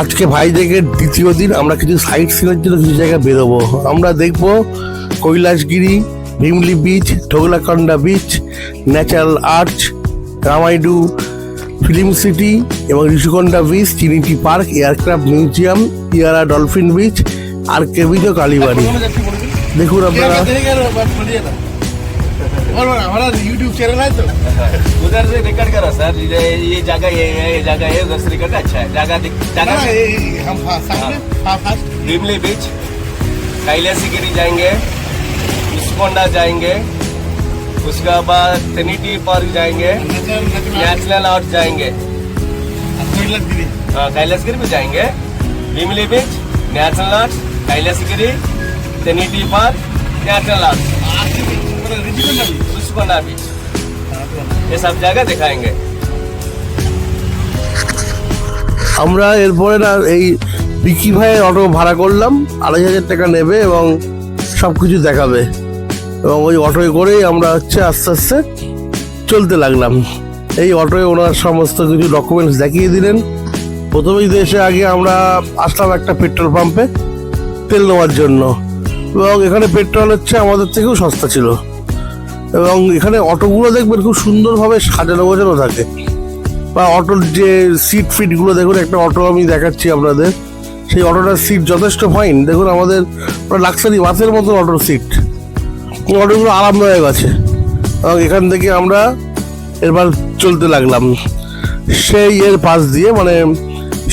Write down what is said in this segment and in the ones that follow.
আজকে ভাইজ্যাগের দ্বিতীয় দিন আমরা কিছু সাইট সিনের জন্য কিছু জায়গায় বেরোবো। আমরা দেখবো Kailasagiri, Bheemili Beach, Dhoglakonda Beach, Natural Arch, Ramanaidu Film City এবং Rushikonda Beach, Trinity Park, Aircraft Museum, Yarada Dolphin Beach, R K Beach ও কালীবাড়ি। দেখুন আপনারা हमारा यूट्यूब चैनल है तो उधर से रिकॉर्ड करो सर। ये जगह ये जगह है, उधर से रिकॉर्ड अच्छा है। जगह हम फास्ट भीमली बीच, कैलासगिरी जाएंगे, ऋषिकोंडा जाएंगे, उसके बाद ट्रिनिटी पार्क जाएंगे, नेशनल आर्ट जाएंगे, हाँ कैलासगिरी भी जाएंगे, Bheemili Beach, National Art, Kailasagiri, Trinity Park, National Art, Rushikonda Beach, ये सब जगह दिखाएंगे। আমরা এরপরে না এই বিকি ভাইয়ের অটো ভাড়া করলাম, 2,500 টাকা নেবে এবং সব কিছু দেখাবে, এবং ওই অটোয় করেই আমরা আস্তে আস্তে চলতে লাগলাম। এই অটোয় ওনার সমস্ত কিছু ডকুমেন্টস দেখিয়ে দিলেন। প্রথমেই এসে আগে আমরা আসলাম একটা পেট্রোল পাম্পে তেল নেওয়ার জন্য, এবং এখানে পেট্রোল হচ্ছে আমাদের থেকেও সস্তা ছিল। এবং এখানে অটোগুলো দেখবেন খুব সুন্দরভাবে সাজানো গোছানো থাকে, বা অটোর যে সিট ফিটগুলো দেখুন। একটা অটো আমি দেখাচ্ছি আপনাদের, সেই অটোটার সিট যথেষ্ট ফাইন। দেখুন আমাদের লাক্সারি বাসের মতো অটোর সিট, অটোগুলো আরামদায়ক আছে। এবং এখান থেকে আমরা এবার চলতে লাগলাম সেই এর পাশ দিয়ে, মানে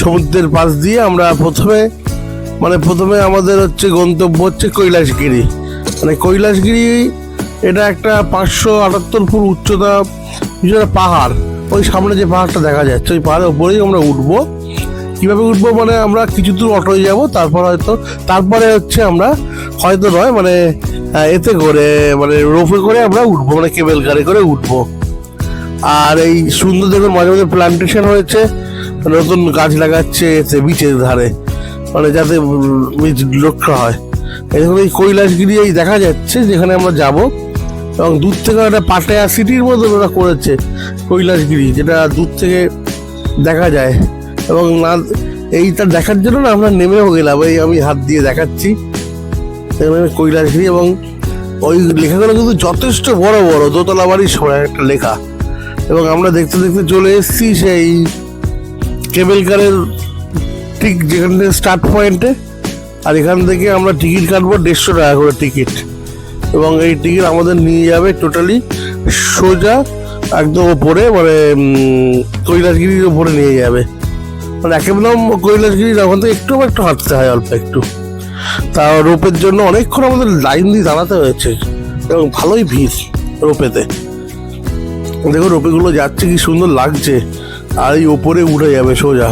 সমুদ্রের পাশ দিয়ে। আমরা প্রথমে আমাদের হচ্ছে গন্তব্য হচ্ছে কৈলাসগিরি। মানে কৈলাসগিরি এটা একটা 578 ফুট উচ্চতা পাহাড়। ওই সামনে যে পাহাড়টা দেখা যাচ্ছে, ওই পাহাড়ের উপরেই আমরা উঠবো। কীভাবে উঠবো, মানে আমরা কিছু দূর অটোয় যাবো, তারপরে হচ্ছে আমরা হয়তো নয়, মানে এতে করে, মানে রোপে করে আমরা উঠবো, মানে কেবল গাড়ি করে উঠবো। আর এই সুন্দর দেখুন মাঝে মাঝে প্লান্টেশন হয়েছে, নতুন গাছ লাগাচ্ছে এতে বিচের ধারে, মানে যাতে বীজ রক্ষা হয়। এখন এই কৈলাসগিরি এই দেখা যাচ্ছে যেখানে আমরা যাব, এবং দূর থেকে একটা পাটায়া সিটির মতো ওরা করেছে কৈলাসগিরি, যেটা দূর থেকে দেখা যায়। এবং না এইটা দেখার জন্য না আমরা নেমেও গেলাম। এই আমি হাত দিয়ে দেখাচ্ছি এখানে কৈলাসগিরি, এবং ওই লেখাগুলো কিন্তু যথেষ্ট বড় বড়, দোতলা বাড়ির সময় একটা লেখা। এবং আমরা দেখতে দেখতে চলে এসেছি সেই কেবল কারের ঠিক যেখান থেকে স্টার্ট পয়েন্টে। আর এখান থেকে আমরা টিকিট কাটবো 150 টাকা করে টিকিট, এবং এই টিকিট আমাদের নিয়ে যাবে টোটালি সোজা একদম ওপরে, মানে কৈলাসগিরির ওপরে নিয়ে যাবে। মানে একদম কৈলাসগিরির ওখান থেকে একটু হাঁটতে হয়, অল্প একটু। তা রোপের জন্য অনেকক্ষণ আমাদের লাইন দিয়ে দাঁড়াতে হয়েছে, এবং ভালোই ভিড় রোপেতে। দেখো রোপেগুলো যাচ্ছে, কি সুন্দর লাগছে। আর এই ওপরে উঠে যাবে সোজা।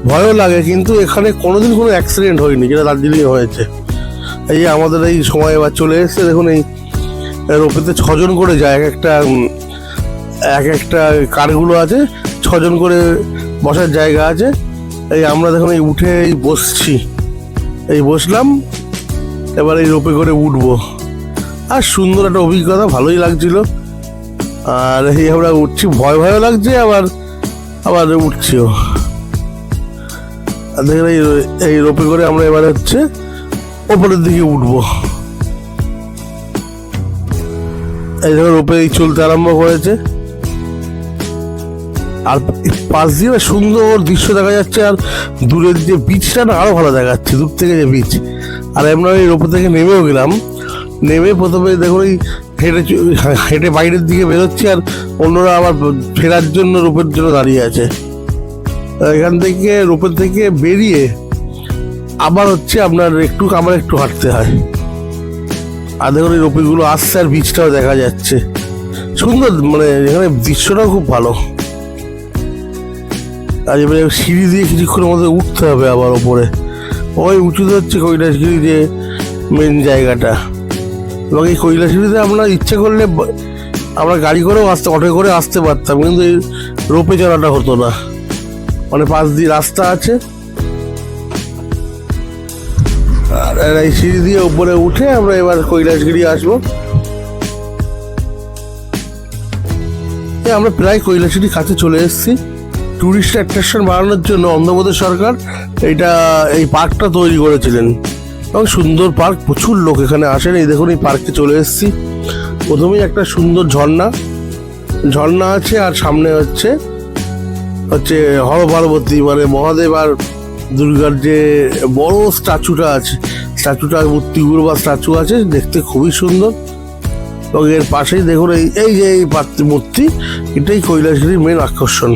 ভয়ও লাগে, কিন্তু এখানে কোনোদিন কোনো অ্যাক্সিডেন্ট হয়নি, যেটা দার্জিলিং হয়েছে। এই যে আমাদের এই সময় এবার চলে এসছে। দেখুন এই রোপেতে 6 জন করে যায়, এক একটা কারগুলো আছে, 6 জন করে বসার জায়গা আছে। এই আমরা দেখুন এই উঠে এই বসছি, এই বসলাম। এবার এই রোপে করে উঠবো। আর সুন্দর একটা অভিজ্ঞতা, ভালোই লাগছিল। আর এই আমরা উঠছি, ভয়ও লাগছে, আবার উঠছিও। আর দেখুন এই রোপে করে আমরা এবার হচ্ছে ওপরের দিকে উঠবো। এই দেখো রোপে চলতে আরম্ভ করেছে। আর পাশ দিয়ে সুন্দর দৃশ্য দেখা যাচ্ছে, আর দূরের যে বিচটা না আরো ভালো দেখাচ্ছে, দূর থেকে যে বিচ। আর আমরা এই রোপে থেকে নেমেও গেলাম। নেমে প্রথমে দেখুন এই হেঁটে বাইরের দিকে বেরোচ্ছি, আর অন্যরা আবার ফেরার জন্য রোপের জন্য দাঁড়িয়ে আছে। এখান থেকে রোপের থেকে বেরিয়ে আবার হচ্ছে আমার একটু হাঁটতে হয়। আর দেখুন এই রোপেগুলো আসছে, আর বিচটাও দেখা যাচ্ছে সুন্দর, মানে এখানে দৃশ্যটাও খুব ভালো। আর এবারে সিঁড়ি দিয়ে কিছুক্ষণের মধ্যে উঠতে হবে আবার ওপরে। ওই উঁচুতে হচ্ছে কৈলাসগিরি যে মেন জায়গাটা। এবং এই কৈলাসগিরিতে আমরা ইচ্ছে করলে আমরা গাড়ি করেও অটো করে আসতে পারতাম, কিন্তু এই রোপে চড়াটা হতো না। মানে পাশ দিয়ে রাস্তা আছে, আর এই সিঁড়ি দিয়ে উপরে উঠে আমরা এবার কৈলাসগিরি আসবো। আমরা প্রায় কৈলাসগিরির কাছে চলে এসেছি। টুরিস্ট অ্যাট্রাকশন বাড়ানোর জন্য অন্ধ্রপ্রদেশ সরকার এই পার্কটা তৈরি করেছিলেন এবং সুন্দর পার্ক, প্রচুর লোক এখানে আসেন। এই দেখুন, এই পার্কে চলে এসেছি। প্রথমেই একটা সুন্দর ঝর্ণা আছে, আর সামনে হচ্ছে হর পার্বতী মানে মহাদেব আর দুর্গার যে বড় মূর্তিগুলো বা স্ট্যাচু আছে, দেখতে খুবই সুন্দর। এবং এর পাশেই দেখুন এই যে মূর্তি, এটাই কৈলাসগিরির মেন আকর্ষণ।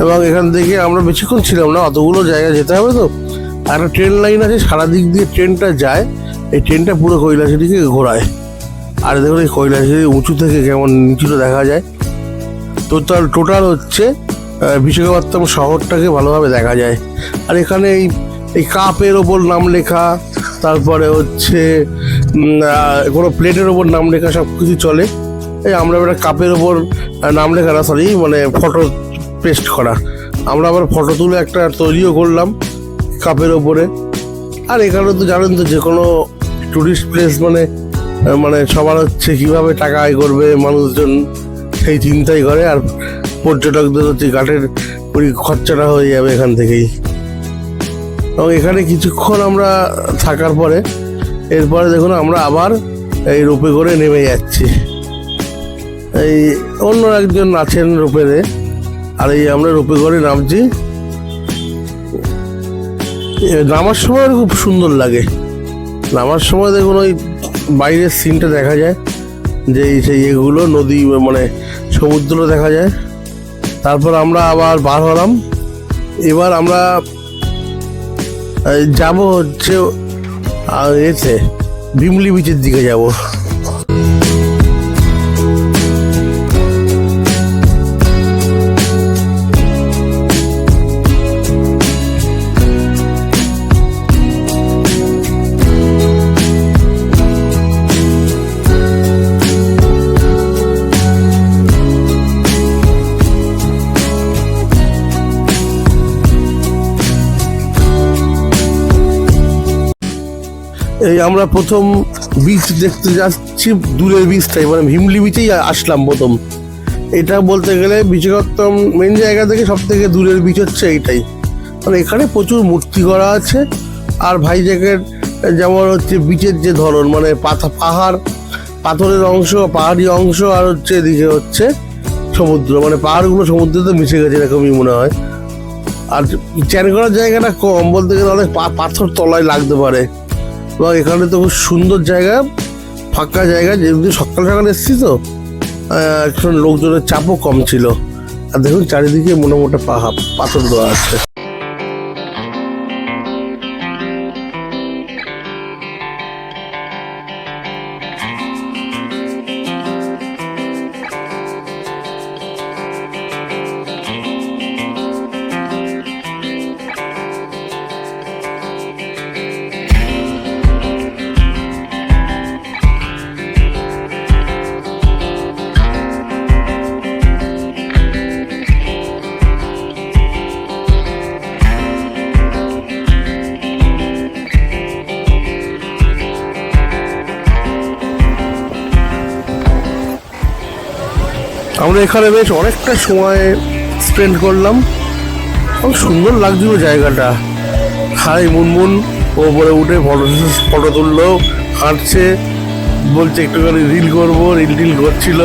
এবং এখান থেকে আমরা বেশিক্ষণ ছিলাম না, অতগুলো জায়গা যেতে হবে তো। একটা ট্রেন লাইন আছে, সারা দিক দিয়ে ট্রেনটা যায়, এই ট্রেনটা পুরো কৈলাসগিরিকে ঘোরায়। আর দেখুন এই কৈলাসগিরি উঁচু থেকে কেমন নিচুটা দেখা যায়। টোটাল হচ্ছে বিশাখাপত্তনম শহরটাকে ভালোভাবে দেখা যায়। আর এখানে এই কাপের ওপর নাম লেখা, তারপরে হচ্ছে কোনো প্লেটের ওপর নাম লেখা, সব কিছু চলে। এই আমরা একটা কাপের ওপর নাম লেখা না, সরি মানে ফটো পেস্ট করা, আমরা আবার ফটো তুলে একটা তৈরিও করলাম কাপের ওপরে। আর এখানে তো জানেন তো, যে কোনো টুরিস্ট প্লেস মানে সবার হচ্ছে কীভাবে টাকা আয় করবে মানুষজন, সেই চিন্তাই করে। আর পর্যটকদের হচ্ছে ঘাটের খরচাটা হয়ে যাবে এখান থেকেই। এবং এখানে কিছুক্ষণ আমরা থাকার পরে এরপরে দেখুন আমরা আবার এই রোপে করে নেমে যাচ্ছি। এই অন্য একজন আছেন রোপেতে, আর এই আমরা রোপে করে নামছি। নামার সময় খুব সুন্দর লাগে। নামার সময় দেখুন ওই বাইরের সিনটা দেখা যায়, যে সেই এগুলো নদী মানে সমুদ্র দেখা যায়। তারপর আমরা আবার বার হলাম। এবার আমরা যাব হচ্ছে ভিমলি বিচের দিকে যাব। এই আমরা প্রথম বিচ দেখতে যাচ্ছি, দূরের বিচটাই মানে ভিমলি বিচেই আসলাম প্রথম। এটা বলতে গেলে বিশাখাপত্তনম মেন জায়গা থেকে সব থেকে দূরের বিচ হচ্ছে এইটাই। মানে এখানে প্রচুর মূর্তি করা আছে। আর ভাইজ্যাকের যেমন হচ্ছে বিচের যে ধরন, মানে পাথরের অংশ, পাহাড়ি অংশ, আর হচ্ছে এদিকে হচ্ছে সমুদ্র, মানে পাহাড়গুলো সমুদ্রতে মিশে গেছে এরকমই মনে হয়। আর চ্যান করার জায়গাটা কম, বলতে গেলে অনেক পাথর তলায় লাগতে পারে। এবং এখানে তো খুব সুন্দর জায়গা, ফাঁকা জায়গা, যেহেতু সকাল এসেছি তো এখন লোকজনের চাপও কম ছিল। আর দেখুন চারিদিকে মোটা পাথর দেওয়া আছে। আমরা এখানে বেশ অনেকটা সময় স্পেন্ড করলাম। খুব সুন্দর লাগছিল জায়গাটা। হাই মুনমুন ওপরে উঠে ফটো তুললো, হাঁটছে, বলছে একটুখানি রিল করবো, রিল করছিল।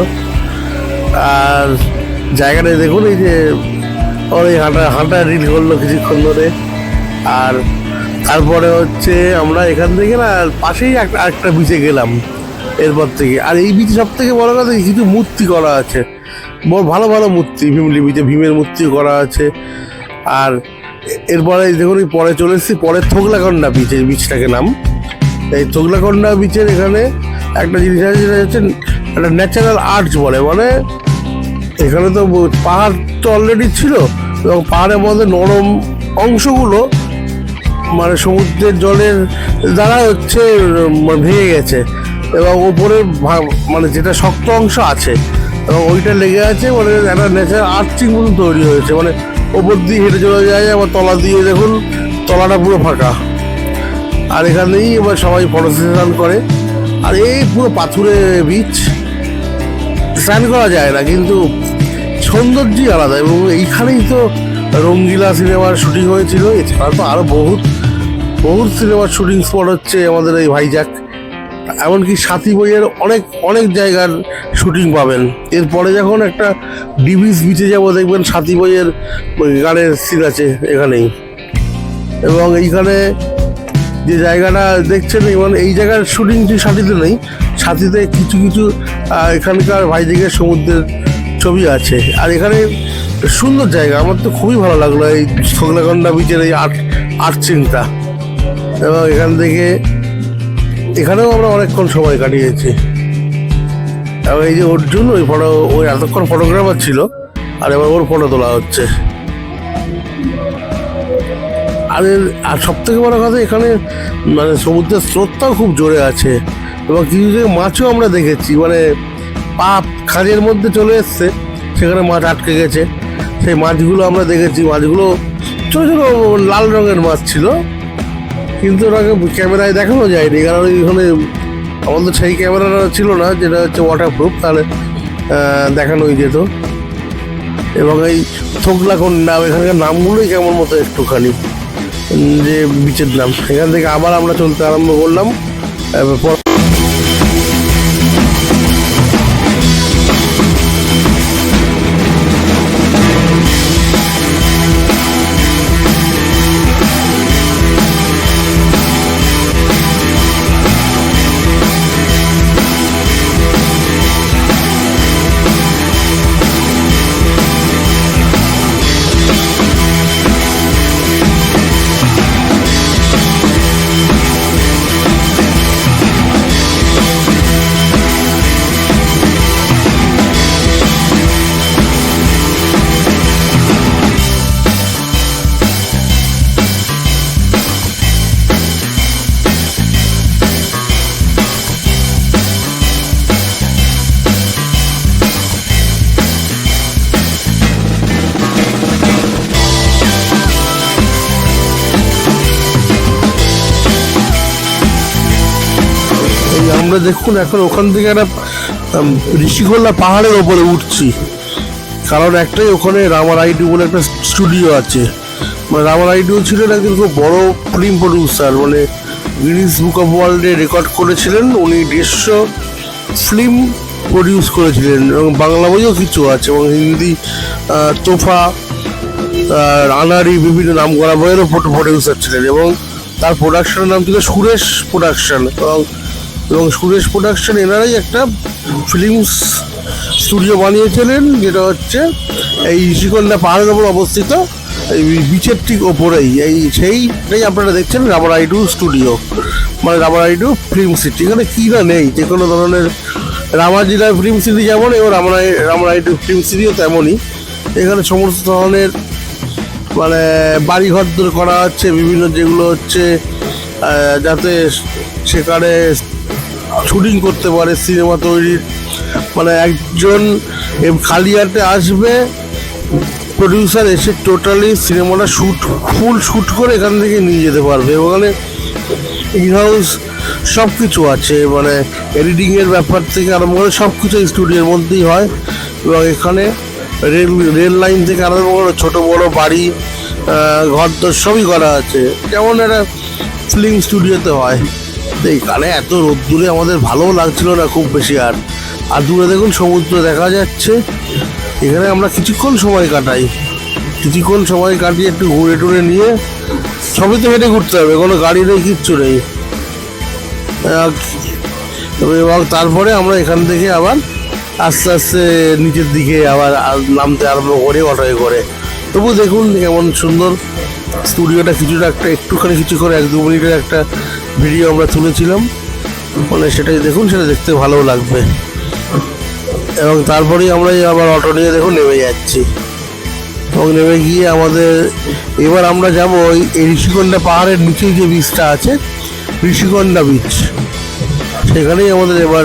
আর জায়গাটা দেখুন, এই যে ওই হাঁটা রিল করলো কিছুক্ষণ ধরে। আর তারপরে হচ্ছে আমরা এখান থেকে না পাশেই একটা বিচে গেলাম এরপর থেকে। আর এই বিচে সব থেকে বড় কথা কিছু মূর্তি করা আছে, ভালো ভালো মূর্তি, ভিমলি বিচে ভীমের মূর্তি করা আছে। আর এরপরে দেখুন পরে চলে এসেছি পরে থোগলাকন্ডা বিচ, এই বিচটাকে নাম। এই থোগলাকন্ডা বিচের এখানে একটা জিনিস আছে, যেটা হচ্ছে একটা ন্যাচারাল আর্টস বলে। মানে এখানে তো পাহাড় তো অলরেডি ছিল, এবং পাহাড়ের মধ্যে নরম অংশগুলো মানে সমুদ্রের জলের দ্বারা হচ্ছে ভেঙে গেছে, এবং ওপরের মানে যেটা শক্ত অংশ আছে এবং ওইটা লেগে আছে, মানে একটা ন্যাচারাল আর্চিং মতো তৈরি হয়েছে। মানে ওপর দিয়ে হেঁটে চলে যায়, আবার তলা দিয়ে দেখুন তলাটা পুরো ফাঁকা। আর এখানেই এবার সবাই ফটো সেশন করে। আর এই পুরো পাথুরে বিচ, স্নান করা যায় না, কিন্তু সৌন্দর্যই আলাদা। এবং এইখানেই তো রঙ্গিলা সিনেমার শুটিং হয়েছিল। এছাড়া তো আরও বহুত সিনেমার শুটিং স্পট হচ্ছে আমাদের এই ভাইজাগ। এমনকি সাথী বইয়ের অনেক অনেক জায়গার শুটিং পাবেন। এরপরে যখন একটা ডিভিস বিচে যাব, দেখবেন সাথী বইয়ের গানের সিন আছে এখানেই। এবং এইখানে যে জায়গাটা দেখছেন, মানে এই জায়গার শুটিংটি সাথীতে নেই, সাথীতে কিছু কিছু এখানকার ভাইজাগের সমুদ্রের ছবি আছে। আর এখানে সুন্দর জায়গা, আমার তো খুবই ভালো লাগলো এই ছোকলাকন্ডা বিচের এই আর্চিংটা। এবং এখান থেকে এখানেও আমরা অনেকক্ষণ সময় কাটিয়েছি। এবং এই যে অর্জুন ওই এতক্ষণ ফটোগ্রাফার ছিল, আর এবার ওর ফটো তোলা হচ্ছে। আর সব থেকে বড় কথা, এখানে মানে সমুদ্রের স্রোতটাও খুব জোরে আছে। এবং কিছু জায়গায় মাছও আমরা দেখেছি, মানে পা খাঁজের মধ্যে চলে এসছে, সেখানে মাছ আটকে গেছে। সেই মাছগুলো আমরা দেখেছি। মাছগুলো ছোটো ছোটো লাল রঙের মাছ ছিল, কিন্তু ওটাকে ক্যামেরায় দেখানো যায়নি, কারণ ওইখানে আমাদের সেই ক্যামেরাটা ছিল না, যেটা হচ্ছে ওয়াটারপ্রুফ, তাহলে দেখানোই যেত। এবং এই ছোকলাকন্ডা, এখানকার নামগুলোই কেমন মতো একটুখানি, যে বিচের নাম। এখান থেকে আবার আমরা চলতে আরম্ভ করলাম। আমরা দেখুন এখন ওখান থেকে একটা ঋষিকোল্লা পাহাড়ের ওপরে উঠছি, কারণ একটাই ওখানে রামারাইডু বলে একটা স্টুডিও আছে। মানে রামারাইডু ছিলেন একজন খুব বড় ফিল্ম প্রডিউসার, মানে গিনিস বুক অফ ওয়ার্ল্ডে রেকর্ড করেছিলেন। উনি 150 ফিল্ম প্রডিউস করেছিলেন, এবং বাংলা বইও কিছু আছে, এবং হিন্দি তোফা, আনারি, বিভিন্ন নাম করা বইয়েরও প্রডিউসার ছিলেন। এবং তার প্রোডাকশনের নাম ছিল সুরেশ প্রোডাকশন। এবং সুরেশ প্রোডাকশন এনারাই একটা ফিল্ম স্টুডিও বানিয়েছিলেন, যেটা হচ্ছে এই ঋষিকোল্লা পাহাড়ের ওপর অবস্থিত, এই বিচের ঠিক ওপরেই। সেইটাই আপনারা দেখছেন রামারাইডু স্টুডিও, মানে রামারাইডু ফিল্ম সিটি। এখানে কী না নেই, যে কোনো ধরনের রামাজিরা ফিল্ম সিটি যেমন, এবং রামারাইডু ফিল্ম সিটিও তেমনই। এখানে সমস্ত ধরনের মানে বাড়িঘর করা হচ্ছে, বিভিন্ন যেগুলো হচ্ছে যাতে সেখানে শুটিং করতে পারে সিনেমা তৈরির। মানে একজন খালি হাতে আসবে প্রডিউসার, এসে টোটালি সিনেমাটা ফুল শ্যুট করে এখান থেকে নিয়ে যেতে পারবে। ওখানে ইনহাউস সব কিছু আছে, মানে এডিটিংয়ের ব্যাপার থেকে আরম্ভ করে সব কিছু এই স্টুডিওর মধ্যেই হয়। এবং এখানে রেল লাইন থেকে আরম্ভ করে ছোটো বড়ো বাড়ি, ঘরদোর সবই করা আছে, যেমন একটা ফিল্ম স্টুডিওতে হয়। এইখানে এত রোদ্দুরে আমাদের ভালোও লাগছিল না খুব বেশি। আর দূরে দেখুন সমুদ্র দেখা যাচ্ছে। এখানে আমরা কিছুক্ষণ সময় কাটিয়ে একটু ঘুরে টুরে নিয়ে, সবই তো হেঁটে ঘুরতে হবে, কোনো গাড়ি নেই, কিচ্ছু নেই। এবং তারপরে আমরা এখান থেকে আবার আস্তে আস্তে নিচের দিকে আবার নামতে আরম্ভ করি অটোয় করে। তবু দেখুন কেমন সুন্দর স্টুডিওটা। একটুখানি কিছু করে 1-2 মিনিটের একটা ভিডিও আমরা তুলেছিলাম, মানে সেটাই দেখুন, সেটা দেখতে ভালোও লাগবে। এবং তারপরেই আমরা আবার অটো নিয়ে দেখুন নেমে যাচ্ছি। এবং নেমে গিয়ে এবার আমরা যাবো এই ঋষিকোল্লা পাহাড়ের নিচেই যে বিচটা আছে, ঋষিকোল্লা বিচ, সেখানেই আমাদের এবার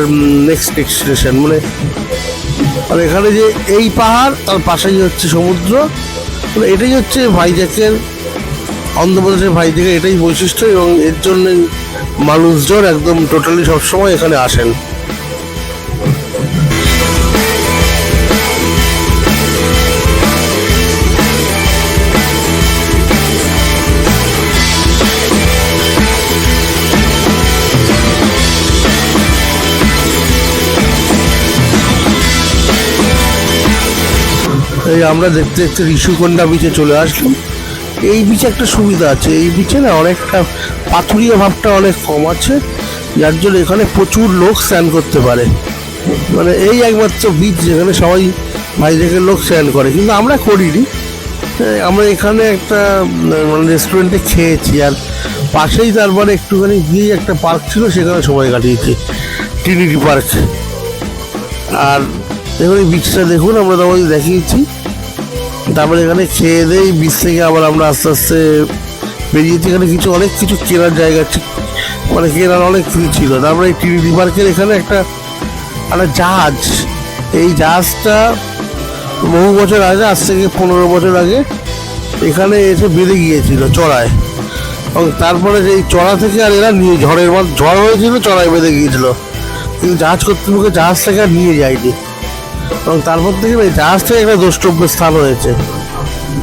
নেক্সট ডেস্টিনেশন। মানে আর এখানে যে এই পাহাড়, তার পাশেই হচ্ছে সমুদ্র। মানে এটাই হচ্ছে ভাইজ্যাকের, অন্ধ্রপ্রদেশের ভাইজ্যাকের এটাই বৈশিষ্ট্য। এবং এর জন্যই মানুষজন একদম টোটালি সবসময় এখানে আসেন। এই আমরা দেখতে দেখতে ঋষিকন্যা বিচে চলে আসলাম। এই বিচে একটা সুবিধা আছে, এই বিচে না অনেকটা পাথুরিয়া ভাবটা অনেক কম আছে, যার জন্য এখানে প্রচুর লোক স্নান করতে পারে। মানে এই একমাত্র বিচ যেখানে সবাই ভাইজাগের লোক স্নান করে, কিন্তু আমরা করিনি। আমরা এখানে একটা মানে রেস্টুরেন্টে খেয়েছি, আর পাশেই তারপরে একটুখানি গিয়ে একটা পার্ক ছিল, সেখানে সময় কাটিয়েছি, ট্রিনিটি পার্ক। আর দেখুন এই বিচটা দেখুন, আমরা তোমাদের দেখিয়েছি। তারপরে এখানে খেয়ে দেই বিচ থেকে আবার আমরা আস্তে আস্তে বেরিয়েছি। এখানে অনেক কিছু কেনার জায়গা, মানে কেনার অনেক কিছু ছিল। তারপরে এই ট্রিনিটি পার্কের এখানে একটা জাহাজ, এই জাহাজটা বহু বছর আগে, আজ থেকে 15 বছর আগে এখানে এসে বেঁধে গিয়েছিল চড়ায়, এবং তারপরে এই চড়া থেকে আর এরা নিয়ে ঝড় হয়েছিল, চড়ায় বেঁধে গিয়েছিল, কিন্তু জাহাজ কর্তৃপক্ষ জাহাজটাকে আর নিয়ে যায়নি। এবং তারপর থেকে এই জাহাজটাকে একটা দ্রষ্টব্য স্থান হয়েছে,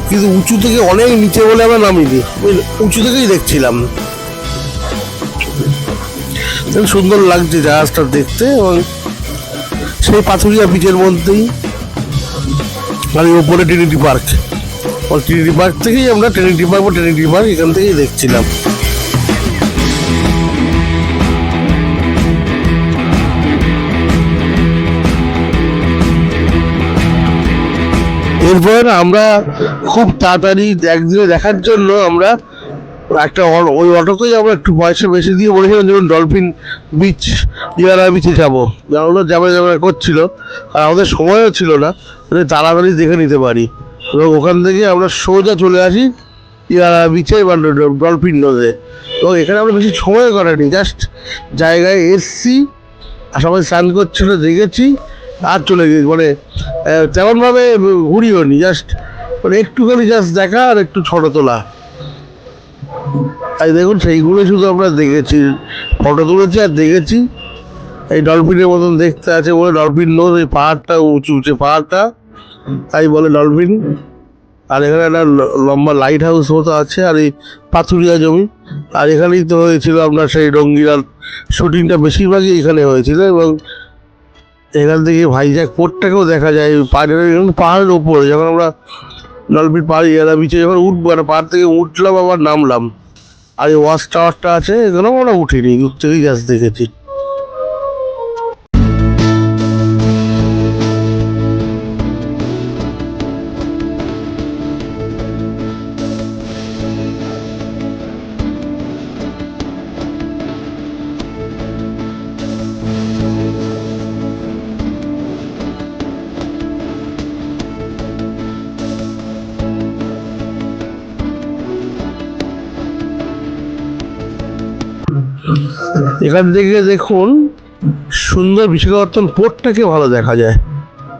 কিন্তু উঁচু থেকে অনেক নিচে বলে আমরা নামিনি, উঁচু থেকেই দেখছিলাম। সুন্দর লাগছে জাহাজটা দেখতে, এবং সেই পাথুরিয়া বিচের মধ্যেই আর ওপরে ট্রিনিটি পার্ক। ট্রিনিটি পার্ক থেকেই আমরা ট্রিনিটি পার্ক এখান থেকেই দেখছিলাম। এরপর আমরা খুব তাড়াতাড়ি একদিনে দেখার জন্য আমরা একটা ওই অটোতেই আমরা একটু পয়সা বেশি দিয়ে বলেছিলাম যেমন ডলফিন বিচ, ইয়ারা বিচে যাবো, ওরা যাবে করছিল, আর আমাদের সময়ও ছিল না, তাড়াতাড়ি দেখে নিতে পারি। এবং ওখান থেকে আমরা সোজা চলে আসি ইয়ারা বিচে বা ডলফিন নদে। এবং এখানে আমরা বেশি সময় করেনি, জাস্ট জায়গায় এসছি, আর সবাই স্নান করছিল দেখেছি, আর চলে গেছি। মানে তেমনভাবে ঘুরিও নি, জাস্ট মানে একটুখানি জাস্ট দেখা আর একটু ছটো তোলা। তাই দেখুন সেইগুলোই শুধু আমরা দেখেছি, ফটো তুলেছি আর দেখেছি। এই ডলফিনের মতন দেখতে আছে বলে ডলফিন নদ, এই পাহাড়টা উঁচু পাহাড়টা, তাই বলে ডলফিন। আর এখানে একটা লম্বা লাইট হাউস মতো আছে, আর এই পাথুরিয়া জমি। আর এখানেই তো হয়েছিল আপনার সেই রঙ্গিলার শুটিংটা, বেশিরভাগই এখানে হয়েছিল। এবং এখান থেকে ভাইজ্যাক পোর্টটাকেও দেখা যায় পাহাড়ের ওপরে। যখন আমরা ডলফিন পাহাড় ইয়ারা বিচে যখন উঠবো, একটা পাহাড় থেকে উঠলাম আবার নামলাম, আর এই ওয়াচ টাওয়ারটা আছে, এখানেও আমরা উঠিনি, দূর থেকেই জাস্ট দেখেছি। এখান থেকে দেখুন সুন্দর বিশাখাপত্তনম পোর্টটাকে ভালো দেখা যায়।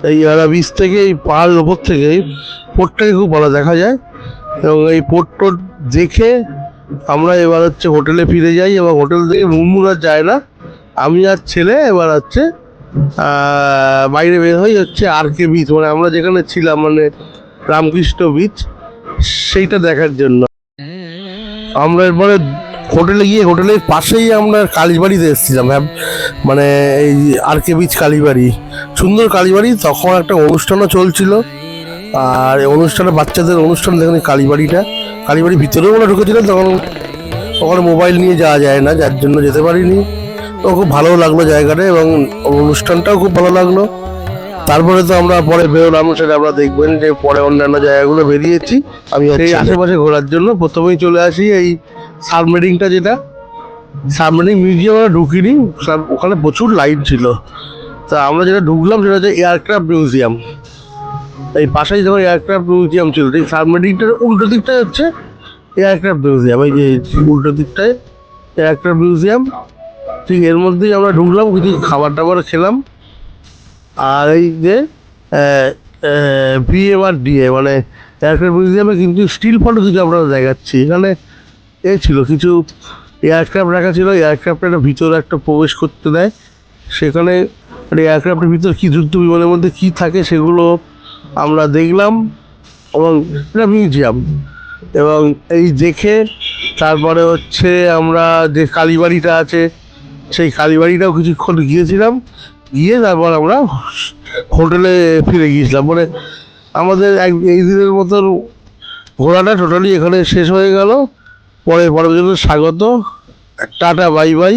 এই ইয়ারা বিচ থেকে, এই পাহাড়ের ওপর থেকে পোর্টটাকে খুব ভালো দেখা যায়। এবং এই পোর্ট দেখে আমরা এবার হোটেলে ফিরে যাই, এবং হোটেল থেকে মুনমুন আর যায় না, আমি আর ছেলে এবার বাইরে বের হই RK বিচ, মানে আমরা যেখানে ছিলাম, মানে রামকৃষ্ণ বিচ, সেইটা দেখার জন্য। আমরা এরপরে হোটেলে গিয়ে হোটেলের পাশেই আমরা কালীবাড়িতে এসেছিলাম, মানে এই RK বিচ কালীবাড়ি, সুন্দর কালীবাড়ি। তখন একটা অনুষ্ঠানও চলছিল, আর অনুষ্ঠানে বাচ্চাদের অনুষ্ঠান দেখুন কালীবাড়ির ভিতরেও আমরা ঢুকেছিলাম। তখন ওখানে মোবাইল নিয়ে যাওয়া যায় না, যার জন্য যেতে পারিনি। তো খুব ভালো লাগলো জায়গাটা, এবং অনুষ্ঠানটাও খুব ভালো লাগলো। তারপরে তো আমরা পরে বেরোলাম, সেটা আমরা দেখবেন যে পরে অন্যান্য জায়গাগুলো বেরিয়েছি। আমি সেই আশেপাশে ঘোরার জন্য প্রথমেই চলে আসি এই সাবমেরিনটা, যেটা সাবমেরিন মিউজিয়াম আমরা ঢুকিনি, ওখানে প্রচুর লাইট ছিল। তা আমরা যেটা ঢুকলাম সেটা হচ্ছে এয়ারক্রাফট মিউজিয়াম। এই পাশেই যখন এয়ারক্রাফট মিউজিয়াম ছিল, এই সাবমেরিনটার উল্টো দিকটায় হচ্ছে এয়ারক্রাফট মিউজিয়াম। এই যে উল্টো দিকটায় এয়ারক্রাফট মিউজিয়াম, ঠিক এর মধ্যেই আমরা ঢুকলাম, কিছু খাবার টাবার খেলাম। আর এই যে VMRDA, মানে এয়ারক্রাফট মিউজিয়ামে কিন্তু স্টিল ফটো কিছু আমরা দেখাচ্ছি। এখানে ছিল কিছু এয়ারক্রাফট রাখা ছিল, এয়ারক্রাফটের ভিতরে একটা প্রবেশ করতে দেয়, সেখানে এয়ারক্রাফটের ভিতর কী যুদ্ধ বিমানের মধ্যে কী থাকে সেগুলো আমরা দেখলাম। এবং এটা মিউজিয়াম, এবং এই দেখে তারপরে আমরা যে কালীবাড়িটা আছে, সেই কালীবাড়িটাও কিছুক্ষণ গিয়েছিলাম, গিয়ে তারপর আমরা হোটেলে ফিরে গিয়েছিলাম। মানে আমাদের এই দিনের মতন ঘোরাটা টোটালি এখানে শেষ হয়ে গেল। পরের পর্বের জন্য স্বাগত। Tata, bye bye.